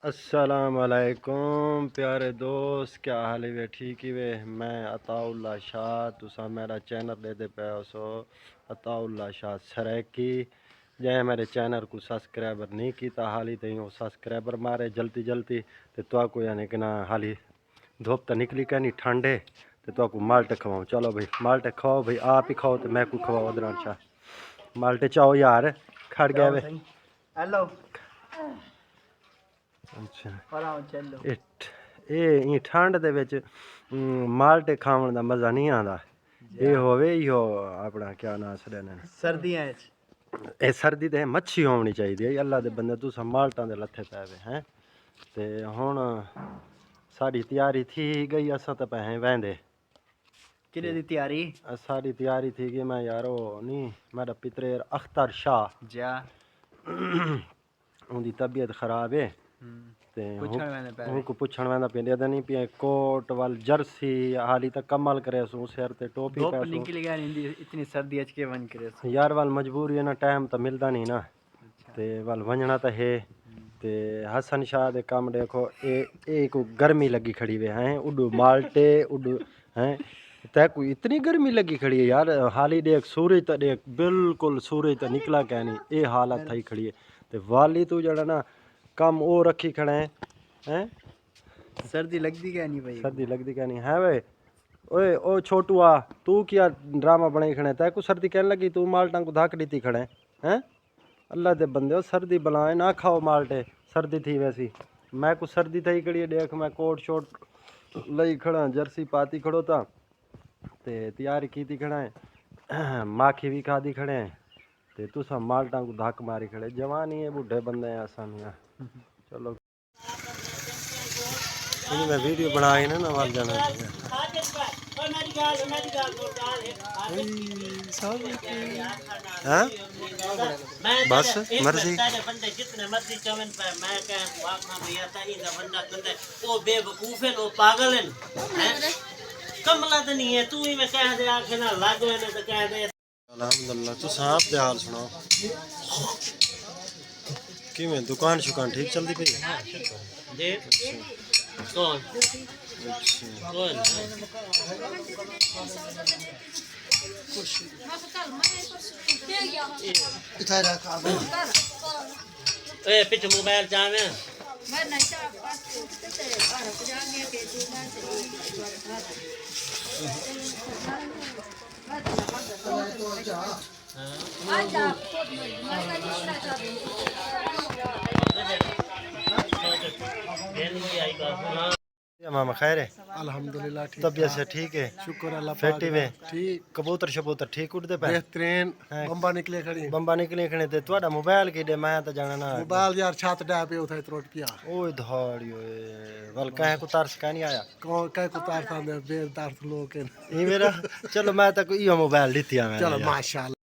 अस्सलाम वालेकुम प्यारे दोस्त, क्या हाल है वे? ठीक ही वे। मैं अताउल्ला शाह, तुसा मेरा चैनल दे दे पे सो अताउल्ला शाह सरैकी। जै मेरे चैनल को सब्सक्राइबर नहीं किया हाली तो वो सब्सक्राइबर मारे जल्दी जल्दी। तो को यानी कि ना हाली धूप तो निकली क्या नहीं ठंडे, तो को माल्टे खवाऊँ। चलो भाई माल्टे खाओ भाई, आप ही खाओ तो मैं को खवाओ। अदरान शाह माल्टे चाहो यार, खड़ गए वे। हेलो अच्छा चलो ये ठंड दे विच माल्टे खावन दा मज़ा नहीं आता। ये होवे यो अपना क्या नाम सड़े सर्दियां ए सर्दी ते मच्छी होनी चाहिए। अल्लाह दे बंदे तुस माल्टां दे लत्थे पै वे हैं। ते हुण साड़ी तैयारी थी गई, असां ते पैसे वहंदे किने दी तैयारी साड़ी तैयारी थी गई। मैं यार ओ नहीं मेरा पितरेर अख्तर शाह जा उनकी तबीयत खराब है ते उनको पुछण वेंदा पे नहीं पे कोट वाल जर्सी हाली तक कमल करे सू सिर ते टोपी धूप पैसू निकल गया इतनी सर्दी अच के वन करे यार वाल मजबूरी है ना, टाइम तो मिलता नहीं ना। ते वाल वंजना तो है। ते हसन शाह दे काम देखो ए को गर्मी लगी खड़ी वे हैं उडू माल्टे उडू हैं। तै को इतनी गर्मी लगी खड़ी है यार। हाली देख सूरज तो देख बिल्कुल सूरज तो निकला क्या नहीं, ये हालत थी खड़ी है। ते वाली तू जड़ा ना कम ओ रखी खड़े हैं। सर्दी लगती क्या नहीं भाई, सर्दी लगती क्या नहीं है वे। ओए ओ छोटुआ तू क्या ड्रामा बनाई खड़े? तै को सर्दी कहने लगी, तू माल्टा को धाक दी खड़े हैं। अल्लाह दे बंदे सर्दी बनाए ना खाओ माल्टे, सर्दी थी वैसी। मैं को सर्दी थी खड़ी देख, मैं कोट शोट लई खड़ा, जर्सी पाती खड़ो था ते तैयारी की थी खड़ा है, माखी भी खा दी खड़े हैं। ते तू सब माल्टा को धाक मारी खड़े, जवानी है बूढ़े बंदे हैं आसानियाँ। चलो मैं वीडियो बनाई ना वाल जाना हाँ? बस मर्जी जितने मर्जी चवन पे मैं कह वाकना भैया ताई का बंदा कंदे वो बेवकूफ है, वो पागल है कमला तो नहीं है। तू ही मैं कह दे आखे ना लाग मैंने तो कह दे अल्हम्दुलिल्लाह। तू साहब दे हाल सुनाओ कि मैं दुकान शुकान ठीक चलती पई जी कौन कौन ए पिट मोबाइल जावे मामा खैर है? अल्हम्दुलिल्लाह ठीक, तबीयत से ठीक है? शुक्र अल्लाह फेटी में ठीक, कबूतर शबूतर ठीक उड़ते पे? बेहतरीन हैं। बंबा निकले खड़ी बंबा निकले खड़े ते ਤੁਹਾਡਾ मोबाइल किडे मैं तो जाना ना मोबाइल यार छत डा पे उठे त्रोट पिया ओए धाड़ी ओए वल कहे को तरस का नहीं आया कौन कह को तार था बेदार लोग ये मेरा चलो मैं तो यो मोबाइल लीती मैं चलो माशाल्लाह।